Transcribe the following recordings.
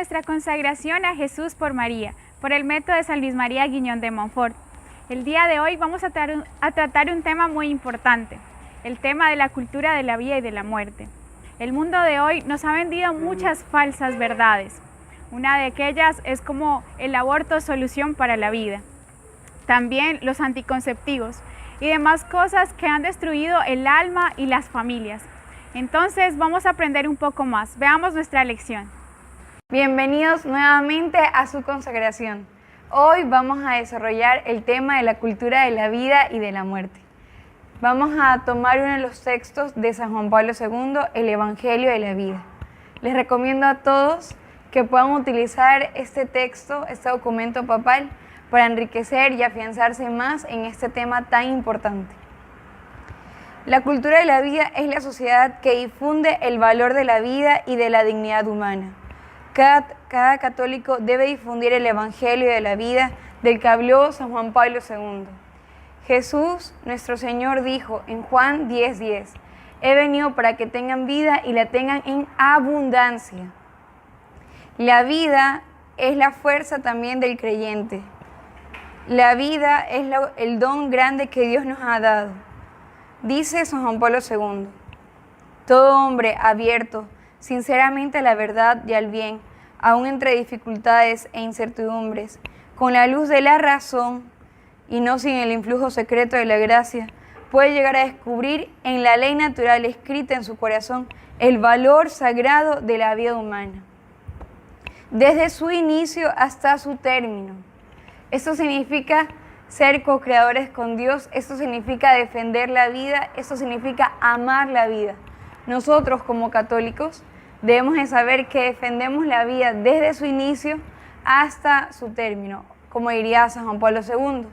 nuestra consagración a Jesús por María, por el método de San Luis María Guiñón de Montfort. El día de hoy vamos a tratar un tema muy importante, el tema de la cultura de la vida y de la muerte. El mundo de hoy nos ha vendido muchas falsas verdades. Una de aquellas es como el aborto es solución para la vida. También los anticonceptivos y demás cosas que han destruido el alma y las familias. Entonces vamos a aprender un poco más. Veamos nuestra lección. Bienvenidos nuevamente a su consagración. Hoy vamos a desarrollar el tema de la cultura de la vida y de la muerte. Vamos a tomar uno de los textos de San Juan Pablo II, el Evangelio de la Vida. Les recomiendo a todos que puedan utilizar este texto, este documento papal, para enriquecer y afianzarse más en este tema tan importante. La cultura de la vida es la sociedad que difunde el valor de la vida y de la dignidad humana. Cada católico debe difundir el Evangelio de la vida del que habló San Juan Pablo II. Jesús, nuestro Señor, dijo en Juan 10:10, he venido para que tengan vida y la tengan en abundancia. La vida es la fuerza también del creyente. La vida es el don grande que Dios nos ha dado. Dice San Juan Pablo II, todo hombre abierto sinceramente a la verdad y al bien, aun entre dificultades e incertidumbres, con la luz de la razón y no sin el influjo secreto de la gracia, puede llegar a descubrir en la ley natural escrita en su corazón el valor sagrado de la vida humana, desde su inicio hasta su término. Esto significa ser co-creadores con Dios, esto significa defender la vida, esto significa amar la vida. Nosotros como católicos debemos de saber que defendemos la vida desde su inicio hasta su término, como diría San Juan Pablo II,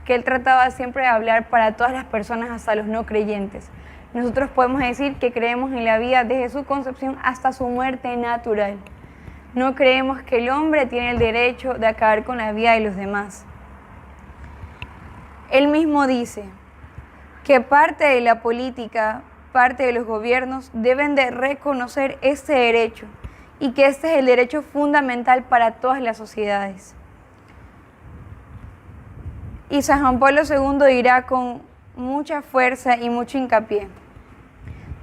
que él trataba siempre de hablar para todas las personas, hasta los no creyentes. Nosotros podemos decir que creemos en la vida desde su concepción hasta su muerte natural. No creemos que el hombre tiene el derecho de acabar con la vida de los demás. Él mismo dice que parte de la política, parte de los gobiernos deben de reconocer este derecho y que este es el derecho fundamental para todas las sociedades. Y San Juan Pablo II dirá con mucha fuerza y mucho hincapié,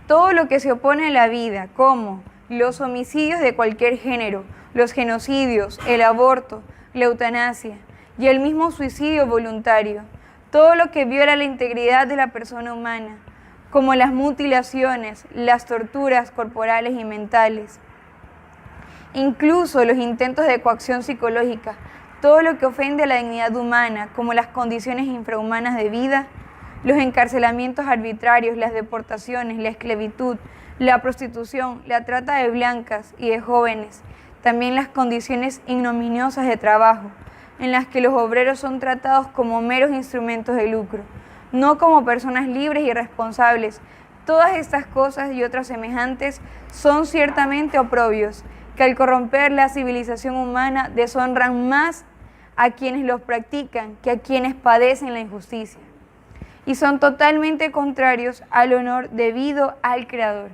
todo lo que se opone a la vida, como los homicidios de cualquier género, los genocidios, el aborto, la eutanasia y el mismo suicidio voluntario, todo lo que viola la integridad de la persona humana, como las mutilaciones, las torturas corporales y mentales, incluso los intentos de coacción psicológica, todo lo que ofende a la dignidad humana, como las condiciones infrahumanas de vida, los encarcelamientos arbitrarios, las deportaciones, la esclavitud, la prostitución, la trata de blancas y de jóvenes, también las condiciones ignominiosas de trabajo, en las que los obreros son tratados como meros instrumentos de lucro, no como personas libres y responsables. Todas estas cosas y otras semejantes son ciertamente oprobios, que al corromper la civilización humana deshonran más a quienes los practican que a quienes padecen la injusticia, y son totalmente contrarios al honor debido al Creador.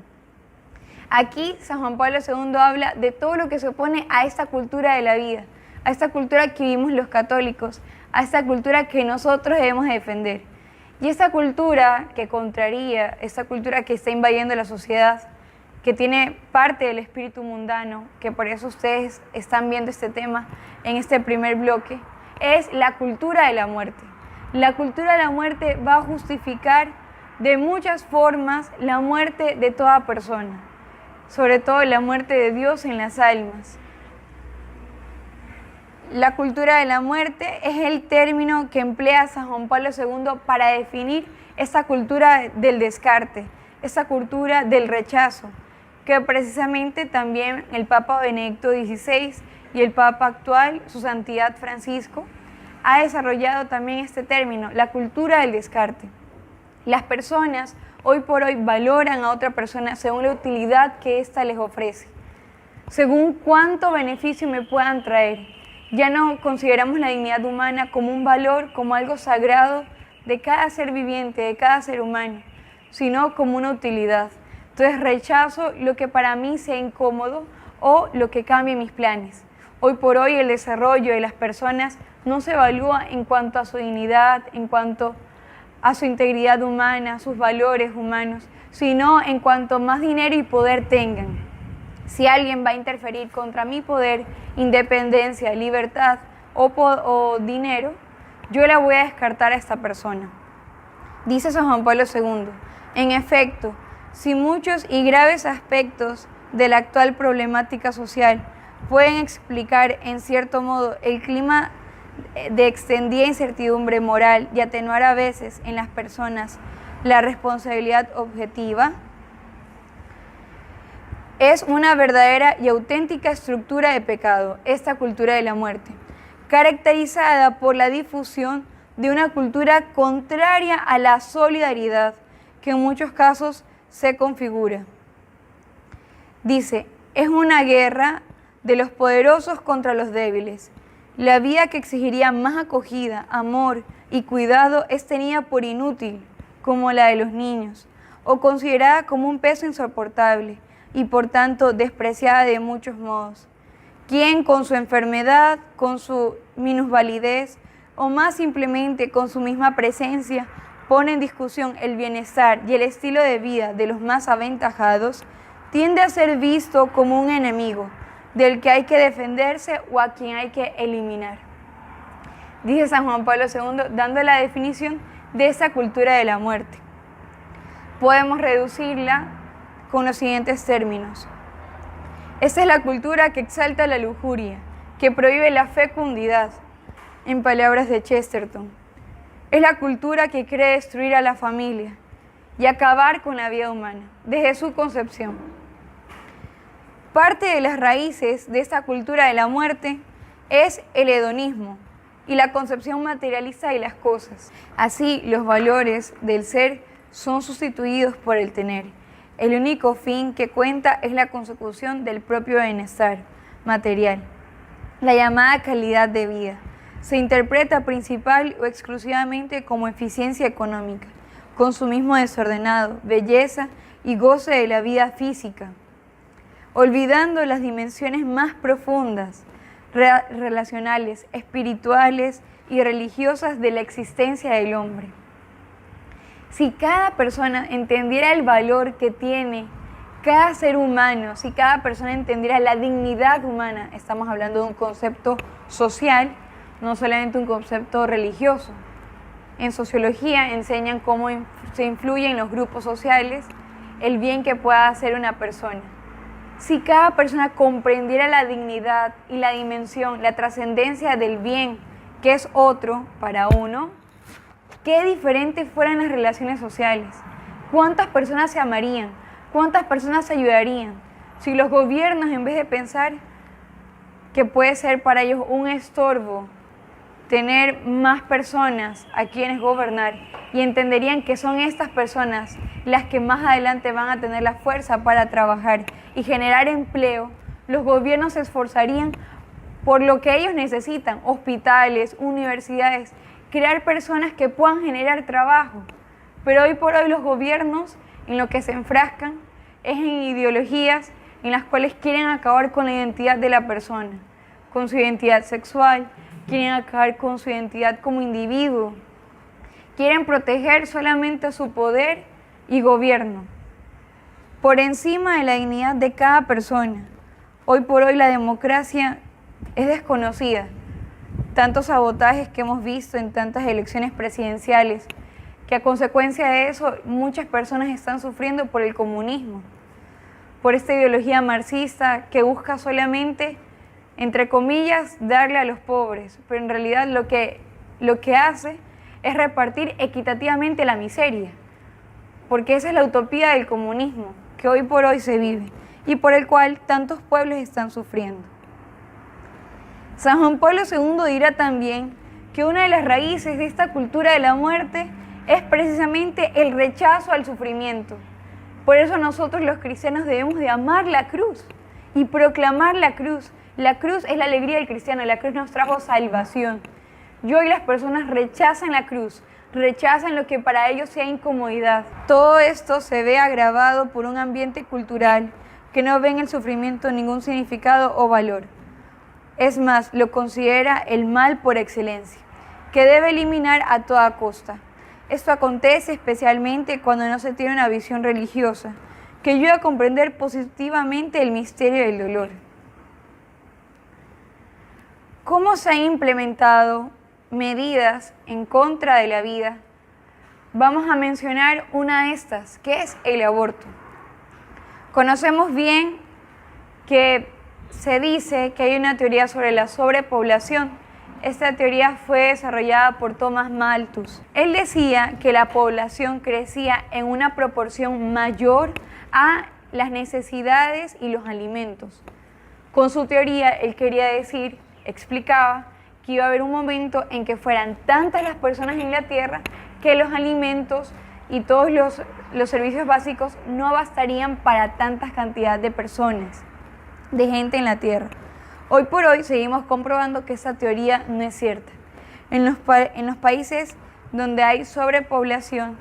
Aquí San Juan Pablo II habla de todo lo que se opone a esta cultura de la vida, a esta cultura que vivimos los católicos, a esta cultura que nosotros debemos defender. Y esta cultura que contraría, esta cultura que está invadiendo la sociedad, que tiene parte del espíritu mundano, que por eso ustedes están viendo este tema en este primer bloque, es la cultura de la muerte. La cultura de la muerte va a justificar de muchas formas la muerte de toda persona, sobre todo la muerte de Dios en las almas. La cultura de la muerte es el término que emplea San Juan Pablo II para definir esta cultura del descarte, esta cultura del rechazo, que precisamente también el Papa Benedicto XVI y el Papa actual, su Santidad Francisco, ha desarrollado también este término, la cultura del descarte. Las personas hoy por hoy valoran a otra persona según la utilidad que ésta les ofrece, según cuánto beneficio me puedan traer. Ya no consideramos la dignidad humana como un valor, como algo sagrado de cada ser viviente, de cada ser humano, sino como una utilidad. Entonces rechazo lo que para mí sea incómodo o lo que cambie mis planes. Hoy por hoy el desarrollo de las personas no se evalúa en cuanto a su dignidad, en cuanto a su integridad humana, sus valores humanos, sino en cuanto más dinero y poder tengan. Si alguien va a interferir contra mi poder, independencia, libertad o dinero, yo la voy a descartar a esta persona. Dice San Juan Pablo II, en efecto, si muchos y graves aspectos de la actual problemática social pueden explicar en cierto modo el clima de extendida incertidumbre moral y atenuar a veces en las personas la responsabilidad objetiva, es una verdadera y auténtica estructura de pecado, esta cultura de la muerte, caracterizada por la difusión de una cultura contraria a la solidaridad que en muchos casos se configura. Dice, es una guerra de los poderosos contra los débiles. La vida que exigiría más acogida, amor y cuidado es tenida por inútil, como la de los niños, o considerada como un peso insoportable y por tanto despreciada de muchos modos. Quien con su enfermedad, con su minusvalidez o más simplemente con su misma presencia pone en discusión el bienestar y el estilo de vida de los más aventajados, tiende a ser visto como un enemigo del que hay que defenderse o a quien hay que eliminar. Dice San Juan Pablo II, dando la definición de esa cultura de la muerte. Podemos reducirla con los siguientes términos. Esta es la cultura que exalta la lujuria, que prohíbe la fecundidad, en palabras de Chesterton. Es la cultura que cree destruir a la familia y acabar con la vida humana, desde su concepción. Parte de las raíces de esta cultura de la muerte es el hedonismo y la concepción materialista de las cosas. Así, los valores del ser son sustituidos por el tener. El único fin que cuenta es la consecución del propio bienestar material, la llamada calidad de vida. Se interpreta principal o exclusivamente como eficiencia económica, consumismo desordenado, belleza y goce de la vida física, olvidando las dimensiones más profundas, relacionales, espirituales y religiosas de la existencia del hombre. Si cada persona entendiera el valor que tiene cada ser humano, si cada persona entendiera la dignidad humana, estamos hablando de un concepto social, no solamente un concepto religioso. En sociología enseñan cómo se influye en los grupos sociales el bien que pueda hacer una persona. Si cada persona comprendiera la dignidad y la dimensión, la trascendencia del bien que es otro para uno, qué diferentes fueran las relaciones sociales. ¿Cuántas personas se amarían? ¿Cuántas personas se ayudarían? Si los gobiernos, en vez de pensar que puede ser para ellos un estorbo tener más personas a quienes gobernar, y entenderían que son estas personas las que más adelante van a tener la fuerza para trabajar y generar empleo, los gobiernos se esforzarían por lo que ellos necesitan, hospitales, universidades, crear personas que puedan generar trabajo. Pero hoy por hoy los gobiernos en lo que se enfrascan es en ideologías en las cuales quieren acabar con la identidad de la persona, con su identidad sexual, quieren acabar con su identidad como individuo, quieren proteger solamente su poder y gobierno, por encima de la dignidad de cada persona. Hoy por hoy la democracia es desconocida. Tantos sabotajes que hemos visto en tantas elecciones presidenciales, que a consecuencia de eso muchas personas están sufriendo por el comunismo, por esta ideología marxista que busca solamente, entre comillas, darle a los pobres, pero en realidad lo que hace es repartir equitativamente la miseria, porque esa es la utopía del comunismo que hoy por hoy se vive y por el cual tantos pueblos están sufriendo. San Juan Pablo II dirá también que una de las raíces de esta cultura de la muerte es precisamente el rechazo al sufrimiento. Por eso nosotros los cristianos debemos de amar la cruz y proclamar la cruz. La cruz es la alegría del cristiano, la cruz nos trajo salvación. Y hoy las personas rechazan la cruz, rechazan lo que para ellos sea incomodidad. Todo esto se ve agravado por un ambiente cultural que no ve en el sufrimiento ningún significado o valor. Es más, lo considera el mal por excelencia, que debe eliminar a toda costa. Esto acontece especialmente cuando no se tiene una visión religiosa, que ayuda a comprender positivamente el misterio del dolor. ¿Cómo se han implementado medidas en contra de la vida? Vamos a mencionar una de estas, que es el aborto. Conocemos bien que se dice que hay una teoría sobre la sobrepoblación. Esta teoría fue desarrollada por Thomas Malthus. Él decía que la población crecía en una proporción mayor a las necesidades y los alimentos. Con su teoría, él quería decir, explicaba, que iba a haber un momento en que fueran tantas las personas en la Tierra que los alimentos y todos los servicios básicos no bastarían para tantas cantidades de personas, de gente en la Tierra. Hoy por hoy seguimos comprobando que esa teoría no es cierta. En los países donde hay sobrepoblación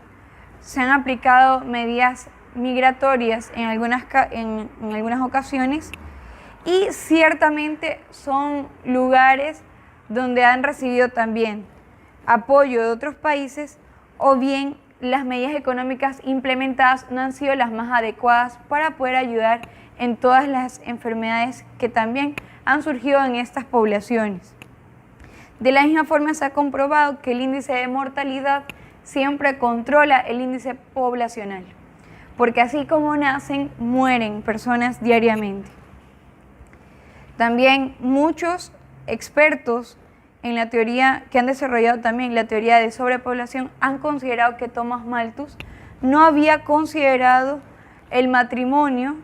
se han aplicado medidas migratorias en algunas ocasiones y ciertamente son lugares donde han recibido también apoyo de otros países o bien las medidas económicas implementadas no han sido las más adecuadas para poder ayudar en todas las enfermedades que también han surgido en estas poblaciones. De la misma forma se ha comprobado que el índice de mortalidad siempre controla el índice poblacional, porque así como nacen, mueren personas diariamente. También muchos expertos en la teoría, que han desarrollado también la teoría de sobrepoblación, han considerado que Thomas Malthus no había considerado el matrimonio,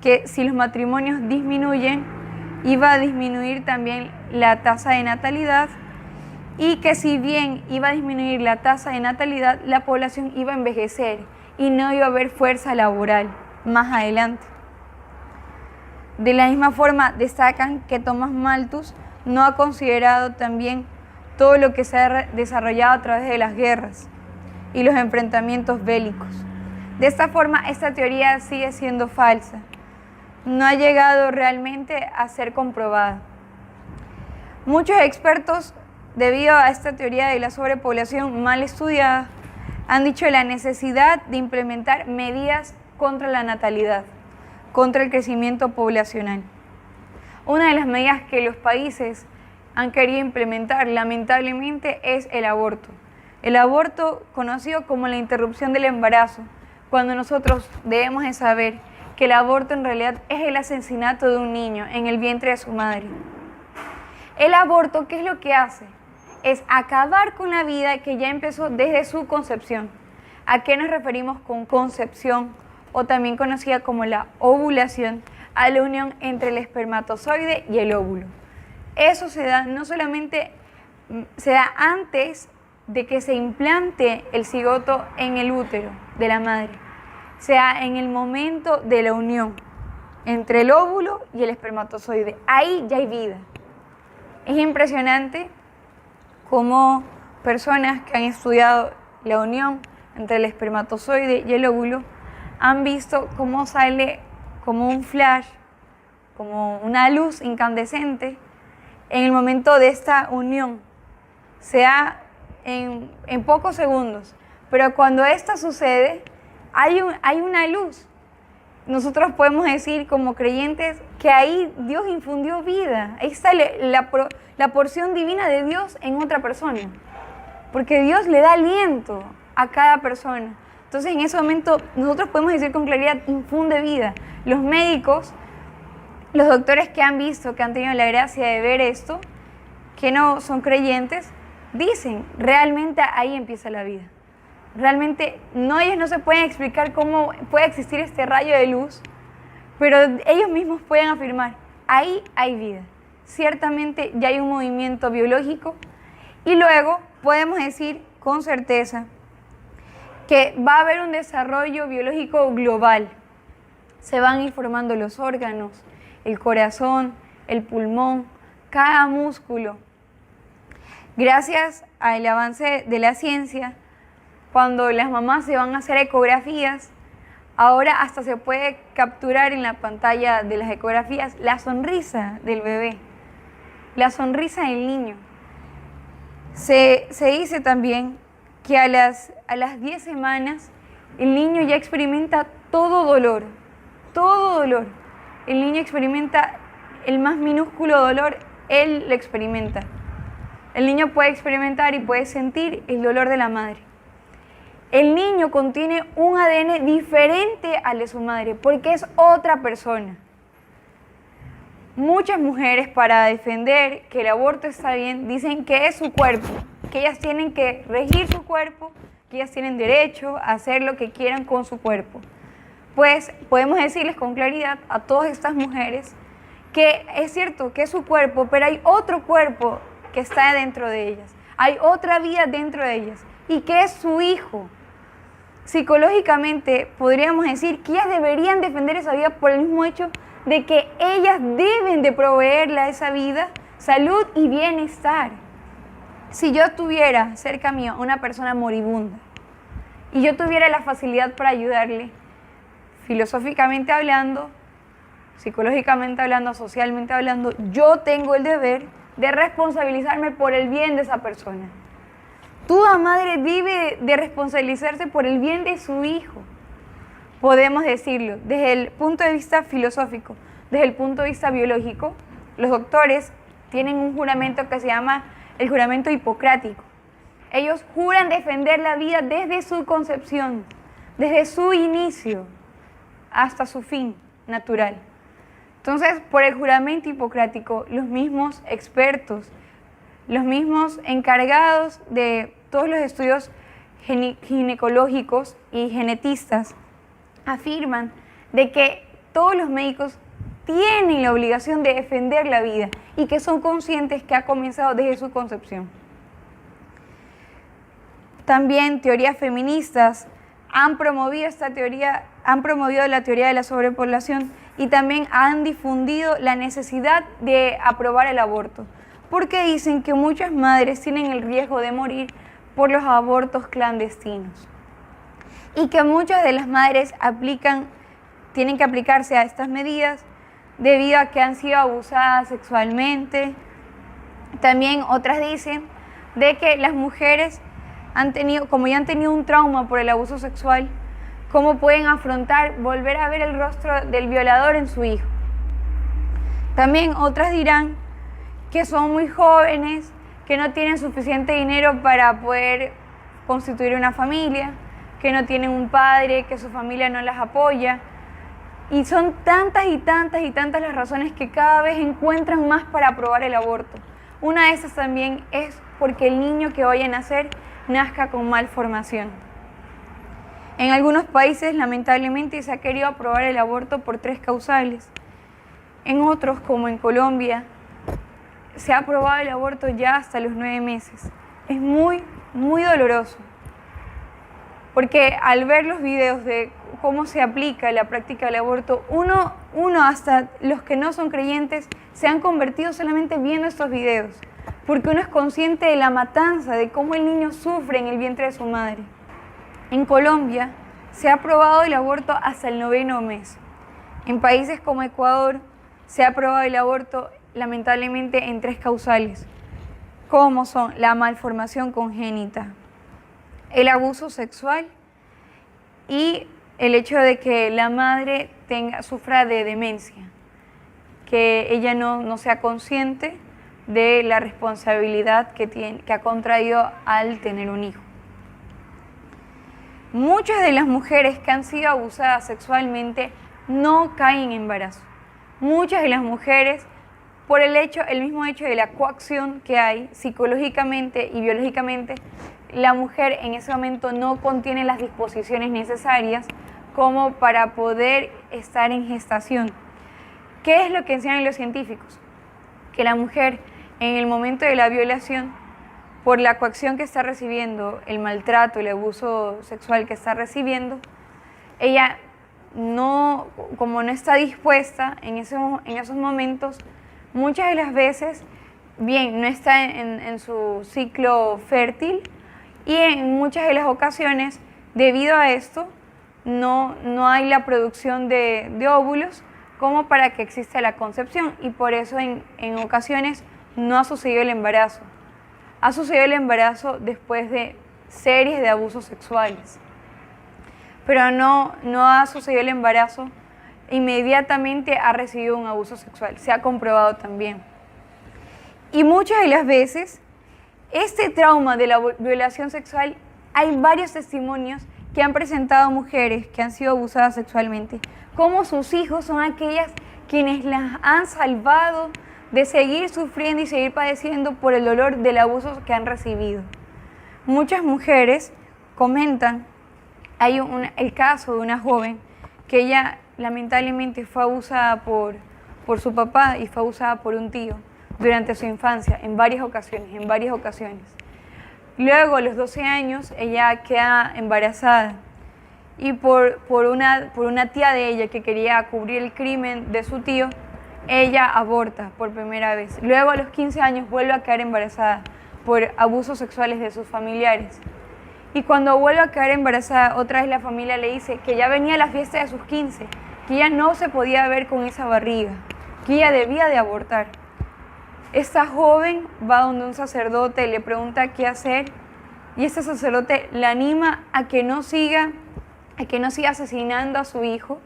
que si los matrimonios disminuyen, iba a disminuir también la tasa de natalidad, y que si bien iba a disminuir la tasa de natalidad, la población iba a envejecer y no iba a haber fuerza laboral más adelante. De la misma forma, destacan que Thomas Malthus no ha considerado también todo lo que se ha desarrollado a través de las guerras y los enfrentamientos bélicos. De esta forma, esta teoría sigue siendo falsa. No ha llegado realmente a ser comprobada. Muchos expertos, debido a esta teoría de la sobrepoblación mal estudiada, han dicho la necesidad de implementar medidas contra la natalidad, contra el crecimiento poblacional. Una de las medidas que los países han querido implementar, lamentablemente, es el aborto. El aborto, conocido como la interrupción del embarazo, cuando nosotros debemos de saber que el aborto en realidad es el asesinato de un niño en el vientre de su madre. El aborto, ¿qué es lo que hace? Es acabar con la vida que ya empezó desde su concepción. ¿A qué nos referimos con concepción? O también conocida como la ovulación, a la unión entre el espermatozoide y el óvulo. Eso se da no solamente, se da antes de que se implante el cigoto en el útero de la madre, se da en el momento de la unión entre el óvulo y el espermatozoide. Ahí ya hay vida. Es impresionante cómo personas que han estudiado la unión entre el espermatozoide y el óvulo han visto cómo sale como un flash, como una luz incandescente en el momento de esta unión. Se da en pocos segundos, pero cuando esto sucede, hay una luz. Nosotros podemos decir como creyentes que ahí Dios infundió vida, ahí está la porción divina de Dios en otra persona, porque Dios le da aliento a cada persona. Entonces en ese momento nosotros podemos decir con claridad, infunde vida. Los médicos, los doctores que han visto, que han tenido la gracia de ver esto, que no son creyentes, dicen, realmente ahí empieza la vida. Realmente ellos no se pueden explicar cómo puede existir este rayo de luz, pero ellos mismos pueden afirmar, ahí hay vida. Ciertamente ya hay un movimiento biológico y luego podemos decir con certeza que va a haber un desarrollo biológico global. Se van a ir formando los órganos, el corazón, el pulmón, cada músculo. Gracias al avance de la ciencia, cuando las mamás se van a hacer ecografías, Ahora hasta se puede capturar en la pantalla de las ecografías la sonrisa del bebé, la sonrisa del niño. Se dice también que a las 10 semanas el niño ya experimenta todo dolor, todo dolor. El niño experimenta el más minúsculo dolor, él lo experimenta. El niño puede experimentar y puede sentir el dolor de la madre. El niño contiene un ADN diferente al de su madre porque es otra persona. Muchas mujeres, para defender que el aborto está bien, dicen que es su cuerpo, que ellas tienen que regir su cuerpo, que ellas tienen derecho a hacer lo que quieran con su cuerpo. Pues podemos decirles con claridad a todas estas mujeres que es cierto que es su cuerpo, pero hay otro cuerpo que está dentro de ellas, hay otra vida dentro de ellas y que es su hijo. Psicológicamente podríamos decir que ellas deberían defender esa vida por el mismo hecho de que ellas deben de proveerle a esa vida salud y bienestar. Si yo tuviera cerca mío una persona moribunda y yo tuviera la facilidad para ayudarle, filosóficamente hablando, psicológicamente hablando, socialmente hablando, yo tengo el deber de responsabilizarme por el bien de esa persona. Toda madre debe de responsabilizarse por el bien de su hijo. Podemos decirlo desde el punto de vista filosófico, desde el punto de vista biológico. Los doctores tienen un juramento que se llama el juramento hipocrático. Ellos juran defender la vida desde su concepción, desde su inicio hasta su fin natural. Entonces, por el juramento hipocrático, los mismos expertos, los mismos encargados de todos los estudios ginecológicos y genetistas afirman de que todos los médicos tienen la obligación de defender la vida y que son conscientes que ha comenzado desde su concepción. También teorías feministas han promovido esta teoría, han promovido la teoría de la sobrepoblación y también han difundido la necesidad de aprobar el aborto, porque dicen que muchas madres tienen el riesgo de morir por los abortos clandestinos y que muchas de las madres tienen que aplicarse a estas medidas debido a que han sido abusadas sexualmente. También otras dicen de que las mujeres como ya han tenido un trauma por el abuso sexual, ¿cómo pueden afrontar volver a ver el rostro del violador en su hijo? También otras dirán que son muy jóvenes, que no tienen suficiente dinero para poder constituir una familia, que no tienen un padre, que su familia no las apoya. Y son tantas y tantas y tantas las razones que cada vez encuentran más para aprobar el aborto. Una de esas también es porque el niño que vaya a nacer nazca con malformación. En algunos países, lamentablemente, se ha querido aprobar el aborto por 3 causales. En otros, como en Colombia, se ha aprobado el aborto ya hasta los 9 meses. Es muy, muy doloroso, porque al ver los videos de cómo se aplica la práctica del aborto, uno hasta los que no son creyentes se han convertido solamente viendo estos videos, porque uno es consciente de la matanza, de cómo el niño sufre en el vientre de su madre. En Colombia se ha aprobado el aborto hasta el 9º mes. En países como Ecuador se ha aprobado el aborto lamentablemente en 3 causales, como son la malformación congénita, el abuso sexual y el hecho de que la madre sufra de demencia, que ella no sea consciente de la responsabilidad que ha contraído al tener un hijo. Muchas de las mujeres que han sido abusadas sexualmente no caen en embarazo. Muchas de las mujeres, por el mismo hecho de la coacción que hay psicológicamente y biológicamente, la mujer en ese momento no contiene las disposiciones necesarias como para poder estar en gestación. ¿Qué es lo que enseñan los científicos? Que la mujer en el momento de la violación, por la coacción que está recibiendo, el maltrato, el abuso sexual que está recibiendo, ella como no está dispuesta en esos momentos, muchas de las veces, bien, no está en su ciclo fértil y en muchas de las ocasiones, debido a esto, no hay la producción de óvulos como para que exista la concepción, y por eso en ocasiones no ha sucedido el embarazo. Ha sucedido el embarazo después de series de abusos sexuales, pero no ha sucedido el embarazo inmediatamente ha recibido un abuso sexual. Se ha comprobado también. Y muchas de las veces, este trauma de la violación sexual, hay varios testimonios que han presentado mujeres que han sido abusadas sexualmente, como sus hijos son aquellas quienes las han salvado de seguir sufriendo y seguir padeciendo por el dolor del abuso que han recibido. Muchas mujeres comentan, hay el caso de una joven que ella lamentablemente fue abusada por su papá y fue abusada por un tío durante su infancia en varias ocasiones. Luego, a los 12 años, ella queda embarazada y por una tía de ella que quería cubrir el crimen de su tío, ella aborta por primera vez. Luego, a los 15 años, vuelve a quedar embarazada por abusos sexuales de sus familiares. Y cuando vuelve a quedar embarazada, otra vez la familia le dice que ya venía la fiesta de sus 15, que ella no se podía ver con esa barriga, que ella debía de abortar. Esta joven va donde un sacerdote, le pregunta qué hacer, y este sacerdote la anima a que no siga asesinando a su hijo,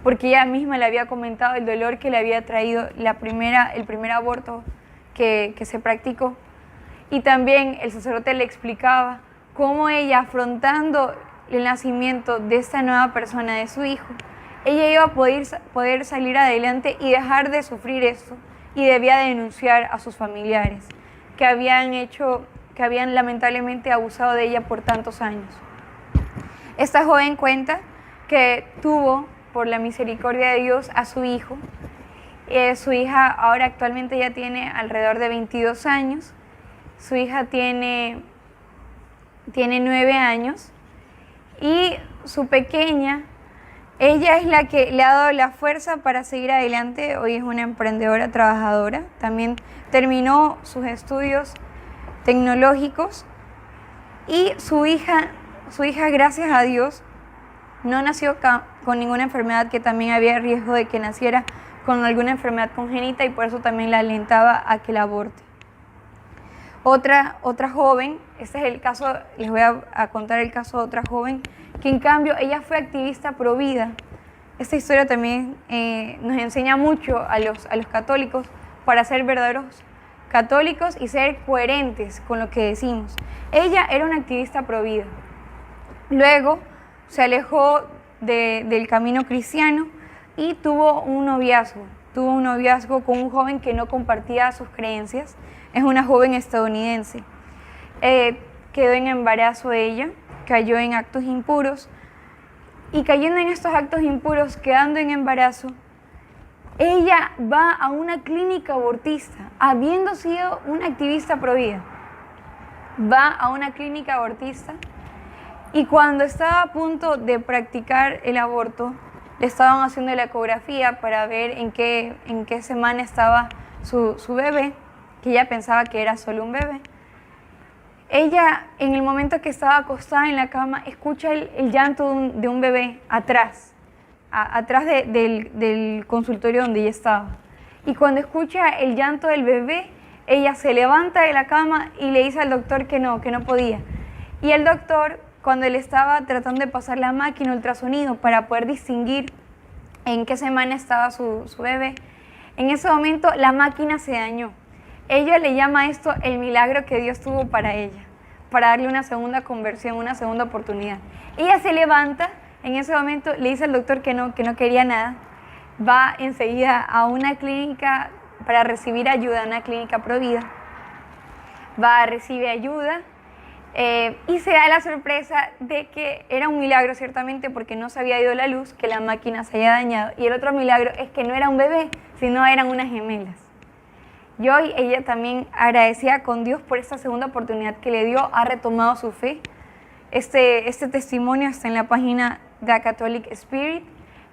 porque ella misma le había comentado el dolor que le había traído el primer aborto que se practicó. Y también el sacerdote le explicaba cómo ella, afrontando el nacimiento de esta nueva persona, de su hijo, ella iba a poder salir adelante y dejar de sufrir esto, y debía denunciar a sus familiares que habían lamentablemente abusado de ella por tantos años. Esta joven cuenta que tuvo, por la misericordia de Dios, a su hijo. Su hija ahora actualmente ya tiene alrededor de 22 años. Su hija tiene 9 años y su pequeña, ella es la que le ha dado la fuerza para seguir adelante. Hoy es una emprendedora trabajadora. También terminó sus estudios tecnológicos y su hija, gracias a Dios, no nació con ninguna enfermedad, que también había riesgo de que naciera con alguna enfermedad congénita, y por eso también la alentaba a que la aborte. Otra joven, este es el caso, les voy a contar el caso de otra joven, que en cambio ella fue activista pro vida. Esta historia también nos enseña mucho a los católicos para ser verdaderos católicos y ser coherentes con lo que decimos. Ella era una activista pro vida. Luego se alejó del camino cristiano y tuvo un noviazgo con un joven que no compartía sus creencias. Es una joven estadounidense. Quedó en embarazo ella, cayó en actos impuros, y cayendo en estos actos impuros, quedando en embarazo, ella va a una clínica abortista, habiendo sido una activista pro vida. Va a una clínica abortista, y cuando estaba a punto de practicar el aborto, le estaban haciendo la ecografía para ver en qué semana estaba su bebé, que ella pensaba que era solo un bebé. Ella, en el momento que estaba acostada en la cama, escucha el llanto de un bebé atrás del consultorio donde ella estaba. Y cuando escucha el llanto del bebé, ella se levanta de la cama y le dice al doctor que no podía. Y el doctor, cuando le estaba tratando de pasar la máquina ultrasonido para poder distinguir en qué semana estaba su bebé, en ese momento la máquina se dañó. Ella le llama a esto el milagro que Dios tuvo para ella, para darle una segunda conversión, una segunda oportunidad. Ella se levanta, en ese momento le dice al doctor que no quería nada, va enseguida a una clínica para recibir ayuda, una clínica pro vida, recibe ayuda, y se da la sorpresa de que era un milagro ciertamente, porque no se había ido la luz, que la máquina se haya dañado, y el otro milagro es que no era un bebé, sino eran unas gemelas. Y hoy ella también, agradecida con Dios por esta segunda oportunidad que le dio, ha retomado su fe. Este testimonio está en la página de A Catholic Spirit.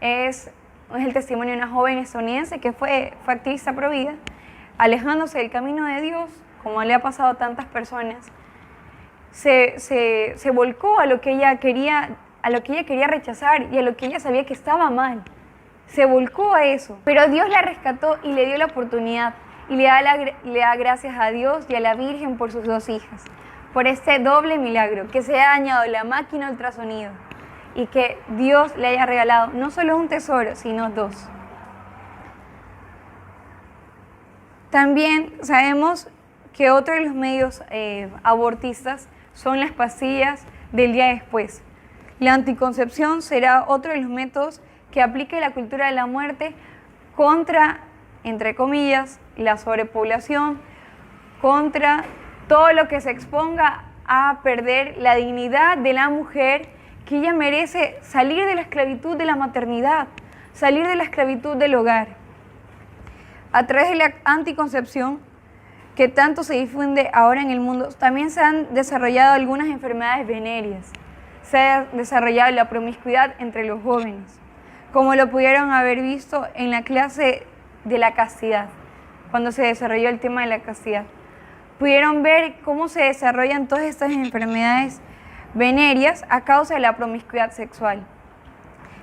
Es el testimonio de una joven estadounidense que fue activista pro vida, alejándose del camino de Dios, como le ha pasado a tantas personas. Se volcó a lo que ella quería, a lo que ella quería rechazar y a lo que ella sabía que estaba mal. Se volcó a eso, pero Dios la rescató y le dio la oportunidad y le da gracias a Dios y a la Virgen por sus 2 hijas, por este doble milagro, que se ha dañado la máquina ultrasonido y que Dios le haya regalado no solo un tesoro, sino 2. También sabemos que otro de los medios abortistas son las pastillas del día después. La anticoncepción será otro de los métodos que aplique la cultura de la muerte contra, entre comillas, la sobrepoblación, contra todo lo que se exponga a perder la dignidad de la mujer, que ella merece salir de la esclavitud de la maternidad, salir de la esclavitud del hogar. A través de la anticoncepción, que tanto se difunde ahora en el mundo, también se han desarrollado algunas enfermedades venéreas. Se ha desarrollado la promiscuidad entre los jóvenes, como lo pudieron haber visto en la clase de la castidad, cuando se desarrolló el tema de la castidad. Pudieron ver cómo se desarrollan todas estas enfermedades venéreas a causa de la promiscuidad sexual.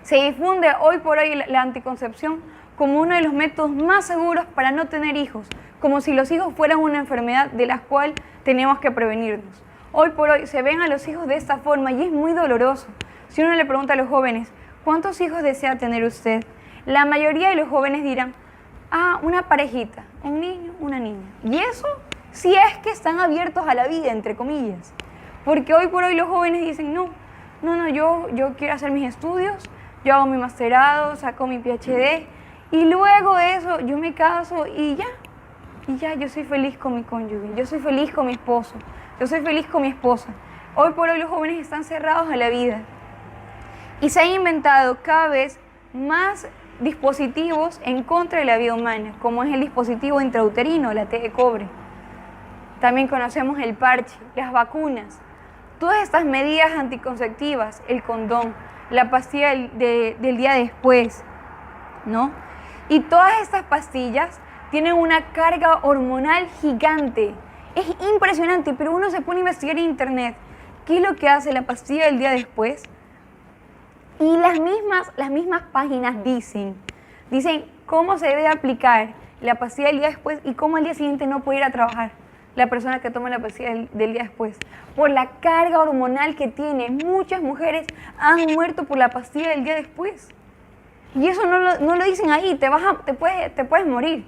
Se difunde hoy por hoy la anticoncepción como uno de los métodos más seguros para no tener hijos, como si los hijos fueran una enfermedad de la cual tenemos que prevenirnos. Hoy por hoy se ven a los hijos de esta forma y es muy doloroso. Si uno le pregunta a los jóvenes, ¿cuántos hijos desea tener usted? La mayoría de los jóvenes dirán, una parejita, un niño, una niña. Y eso si es que están abiertos a la vida, entre comillas. Porque hoy por hoy los jóvenes dicen, no, yo quiero hacer mis estudios, yo hago mi masterado, saco mi PhD, y luego de eso yo me caso y ya, yo soy feliz con mi cónyuge, yo soy feliz con mi esposo, yo soy feliz con mi esposa. Hoy por hoy los jóvenes están cerrados a la vida. Y se han inventado cada vez más dispositivos en contra de la vida humana, como es el dispositivo intrauterino, la T de cobre. También conocemos el parche, las vacunas, todas estas medidas anticonceptivas, el condón, la pastilla del día después, ¿no? Y todas estas pastillas tienen una carga hormonal gigante. Es impresionante, pero uno se pone a investigar en internet qué es lo que hace la pastilla del día después. Y las mismas páginas dicen cómo se debe aplicar la pastilla del día después y cómo al día siguiente no puede ir a trabajar la persona que toma la pastilla del día después. Por la carga hormonal que tiene. Muchas mujeres han muerto por la pastilla del día después. Y eso no lo dicen ahí, te puedes morir.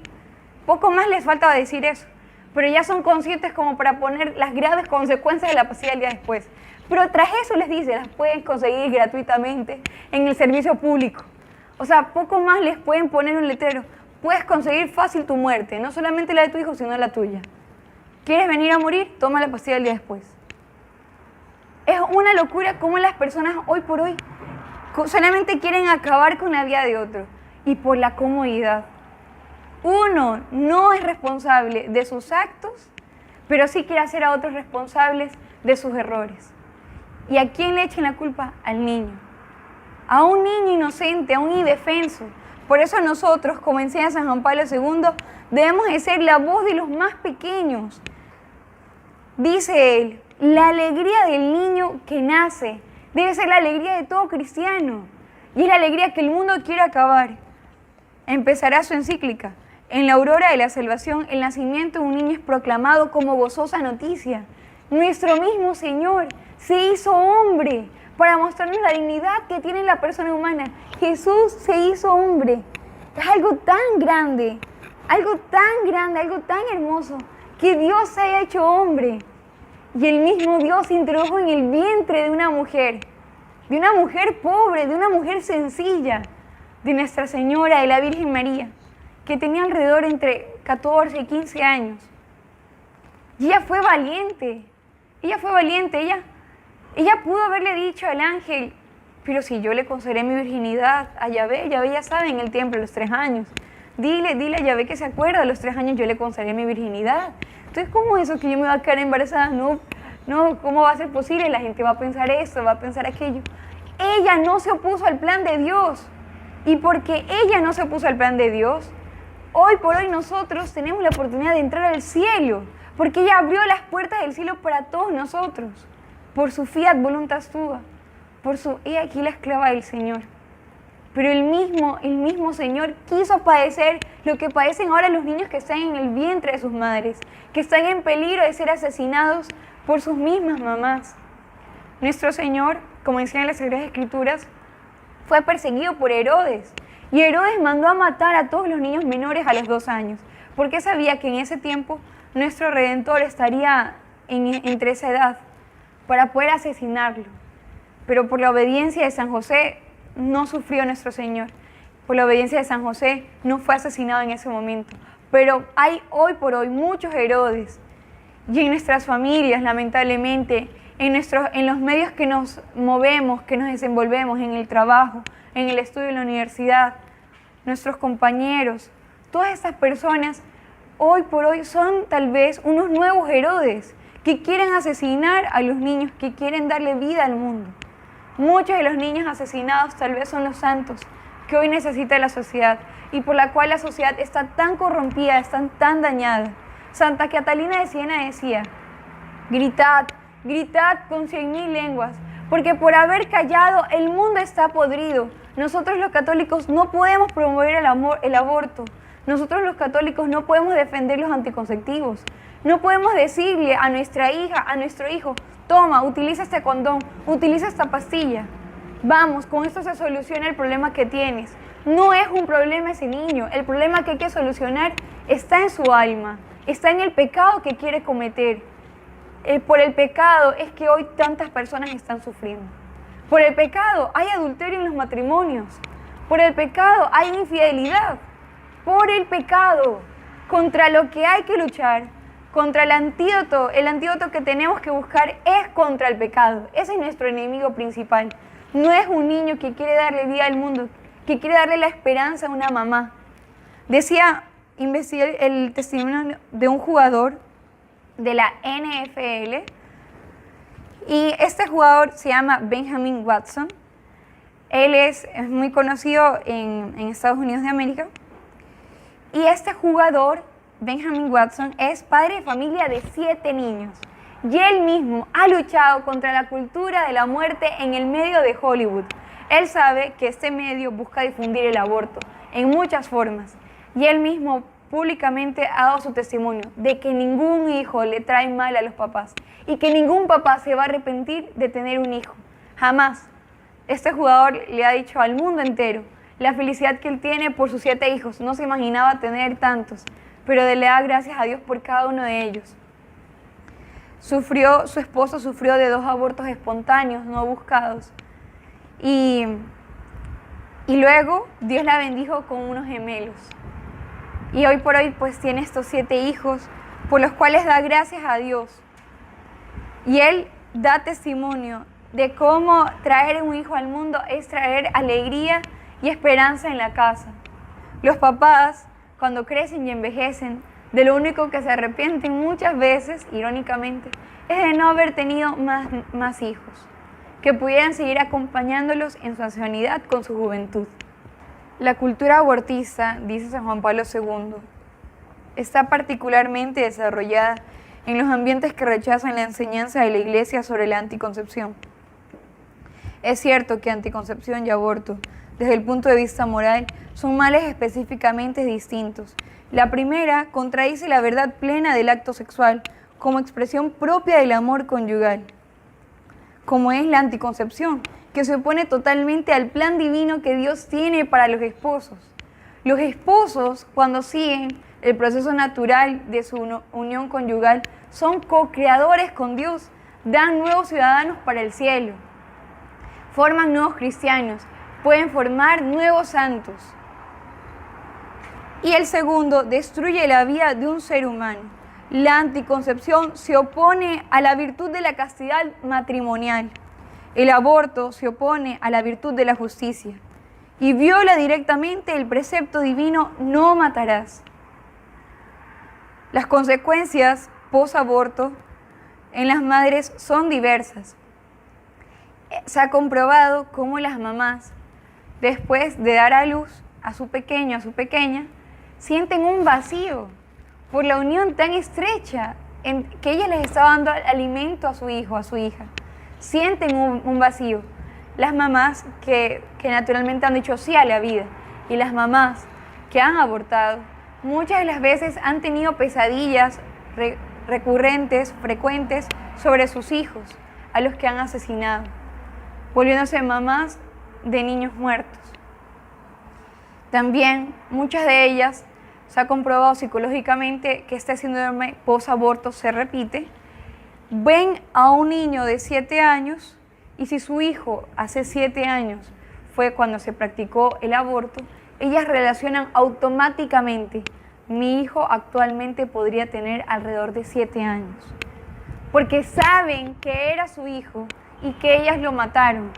Poco más les falta decir eso. Pero ya son conscientes como para poner las graves consecuencias de la pastilla del día después. Pero tras eso les dice, las pueden conseguir gratuitamente en el servicio público. O sea, poco más les pueden poner un letrero. Puedes conseguir fácil tu muerte, no solamente la de tu hijo, sino la tuya. ¿Quieres venir a morir? Toma la pastilla del día después. Es una locura cómo las personas hoy por hoy solamente quieren acabar con la vida de otro y por la comodidad. Uno no es responsable de sus actos, pero sí quiere hacer a otros responsables de sus errores. ¿Y a quién le echan la culpa? Al niño. A un niño inocente, a un indefenso. Por eso nosotros, como enseña San Juan Pablo II, debemos de ser la voz de los más pequeños. Dice él, la alegría del niño que nace debe ser la alegría de todo cristiano. Y es la alegría que el mundo quiere acabar. Empezará su encíclica. En la aurora de la salvación, el nacimiento de un niño es proclamado como gozosa noticia. Nuestro mismo Señor se hizo hombre para mostrarnos la dignidad que tiene la persona humana. Jesús se hizo hombre. Es algo tan grande, algo tan hermoso, que Dios se haya hecho hombre. Y el mismo Dios se introdujo en el vientre de una mujer pobre, de una mujer sencilla, de Nuestra Señora, de la Virgen María, que tenía alrededor entre 14 y 15 años. Y ella fue valiente, ella pudo haberle dicho al ángel, pero si yo le consagré mi virginidad a Yahvé ya sabe, en el templo, a los 3 años. Dile a Yahvé que se acuerda, a los 3 años yo le consagré mi virginidad. Entonces, ¿cómo es eso que yo me voy a quedar embarazada? No, ¿cómo va a ser posible? La gente va a pensar esto, va a pensar aquello. Ella no se opuso al plan de Dios. Y porque ella no se opuso al plan de Dios, hoy por hoy nosotros tenemos la oportunidad de entrar al cielo, porque ella abrió las puertas del cielo para todos nosotros, por su fiat voluntas tua. por su he aquí la esclava del Señor. Pero el mismo Señor quiso padecer lo que padecen ahora los niños que están en el vientre de sus madres, que están en peligro de ser asesinados por sus mismas mamás. Nuestro Señor, como enseñan las Sagradas Escrituras, fue perseguido por Herodes. Y Herodes mandó a matar a todos los niños menores a los 2 años, porque sabía que en ese tiempo nuestro Redentor estaría entre esa edad para poder asesinarlo. Pero por la obediencia de San José no sufrió nuestro Señor. Por la obediencia de San José no fue asesinado en ese momento. Pero hay hoy por hoy muchos Herodes. Y en nuestras familias, lamentablemente, en los medios que nos movemos, que nos desenvolvemos, en el trabajo, en el estudio en la universidad, nuestros compañeros, todas estas personas hoy por hoy son tal vez unos nuevos Herodes que quieren asesinar a los niños, que quieren darle vida al mundo. Muchos de los niños asesinados tal vez son los santos que hoy necesita la sociedad y por la cual la sociedad está tan corrompida, está tan dañada. Santa Catalina de Siena decía: gritad, gritad con 100.000 lenguas, porque por haber callado el mundo está podrido. Nosotros los católicos no podemos promover el aborto. Nosotros los católicos no podemos defender los anticonceptivos. No podemos decirle a nuestra hija, a nuestro hijo: toma, utiliza este condón, utiliza esta pastilla. Vamos, con esto se soluciona el problema que tienes. No es un problema ese niño. El problema que hay que solucionar está en su alma, está en el pecado que quiere cometer. Por el pecado es que hoy tantas personas están sufriendo. Por el pecado hay adulterio en los matrimonios. Por el pecado hay infidelidad. Por el pecado, contra lo que hay que luchar, contra el antídoto que tenemos que buscar es contra el pecado. Ese es nuestro enemigo principal. No es un niño que quiere darle vida al mundo, que quiere darle la esperanza a una mamá. Investigué el testimonio de un jugador de la NFL y este jugador se llama Benjamin Watson. Él es muy conocido en Estados Unidos de América y este jugador, Benjamin Watson, es padre de familia de 7 niños y él mismo ha luchado contra la cultura de la muerte en el medio de Hollywood. Él sabe que este medio busca difundir el aborto en muchas formas y él mismo públicamente ha dado su testimonio de que ningún hijo le trae mal a los papás y que ningún papá se va a arrepentir de tener un hijo. Jamás. Este jugador le ha dicho al mundo entero la felicidad que él tiene por sus 7 hijos. No se imaginaba tener tantos, pero le da gracias a Dios por cada uno de ellos. Su esposo sufrió de 2 abortos espontáneos, no buscados. Y luego Dios la bendijo con unos gemelos. Y hoy por hoy pues tiene estos 7 hijos por los cuales da gracias a Dios. Y él da testimonio de cómo traer un hijo al mundo es traer alegría y esperanza en la casa. Los papás, cuando crecen y envejecen, de lo único que se arrepienten muchas veces, irónicamente, es de no haber tenido más hijos, que pudieran seguir acompañándolos en su ancianidad con su juventud. La cultura abortista, dice San Juan Pablo II, está particularmente desarrollada en los ambientes que rechazan la enseñanza de la Iglesia sobre la anticoncepción. Es cierto que anticoncepción y aborto, desde el punto de vista moral, son males específicamente distintos. La primera contradice la verdad plena del acto sexual como expresión propia del amor conyugal, como es la anticoncepción, que se opone totalmente al plan divino que Dios tiene para los esposos. Los esposos, cuando siguen el proceso natural de su unión conyugal, son co-creadores con Dios, dan nuevos ciudadanos para el cielo, forman nuevos cristianos, pueden formar nuevos santos. Y el segundo, destruye la vida de un ser humano. La anticoncepción se opone a la virtud de la castidad matrimonial. El aborto se opone a la virtud de la justicia y viola directamente el precepto divino: no matarás. Las consecuencias post-aborto en las madres son diversas. Se ha comprobado cómo las mamás, después de dar a luz a su pequeño, a su pequeña, sienten un vacío por la unión tan estrecha en que ella les estaba dando alimento a su hijo, a su hija. Sienten un vacío. las mamás que naturalmente han dicho sí a la vida y las mamás que han abortado, muchas de las veces han tenido pesadillas recurrentes, frecuentes sobre sus hijos, a los que han asesinado, volviéndose mamás de niños muertos. También muchas de ellas se ha comprobado psicológicamente que este síndrome post-aborto se repite. Ven a un niño de 7 años y si su hijo hace 7 años fue cuando se practicó el aborto, ellas relacionan automáticamente: mi hijo actualmente podría tener alrededor de 7 años. Porque saben que era su hijo y que ellas lo mataron.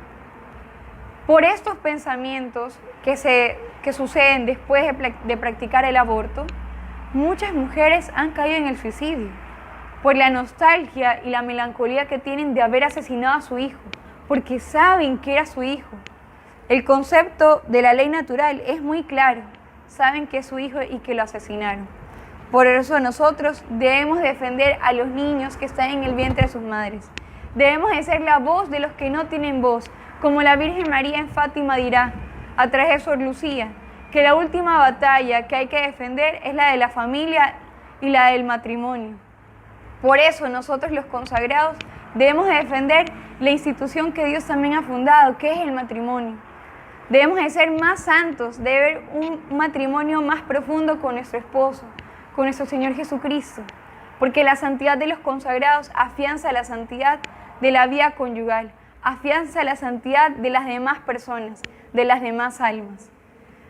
Por estos pensamientos que suceden después de practicar el aborto, muchas mujeres han caído en el suicidio por la nostalgia y la melancolía que tienen de haber asesinado a su hijo, porque saben que era su hijo. El concepto de la ley natural es muy claro: saben que es su hijo y que lo asesinaron. Por eso nosotros debemos defender a los niños que están en el vientre de sus madres. Debemos de ser la voz de los que no tienen voz, como la Virgen María en Fátima dirá, a través de Sor Lucía, que la última batalla que hay que defender es la de la familia y la del matrimonio. Por eso nosotros los consagrados debemos de defender la institución que Dios también ha fundado, que es el matrimonio. Debemos de ser más santos, de ver un matrimonio más profundo con nuestro esposo, con nuestro Señor Jesucristo, porque la santidad de los consagrados afianza la santidad de la vida conyugal, afianza la santidad de las demás personas, de las demás almas.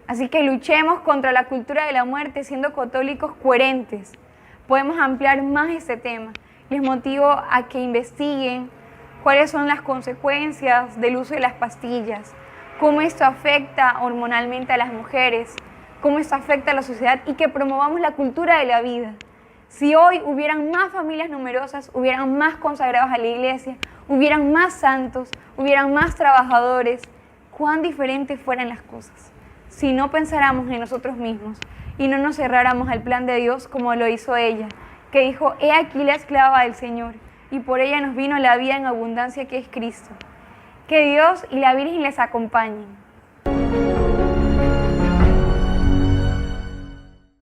Así que luchemos contra la cultura de la muerte siendo católicos coherentes. Podemos ampliar más este tema. Les motivo a que investiguen cuáles son las consecuencias del uso de las pastillas, cómo esto afecta hormonalmente a las mujeres, cómo esto afecta a la sociedad y que promovamos la cultura de la vida. Si hoy hubieran más familias numerosas, hubieran más consagrados a la iglesia, hubieran más santos, hubieran más trabajadores, cuán diferentes fueran las cosas. Si no pensáramos en nosotros mismos y no nos cerráramos al plan de Dios como lo hizo ella, que dijo: he aquí la esclava del Señor, y por ella nos vino la vida en abundancia que es Cristo. Que Dios y la Virgen les acompañen.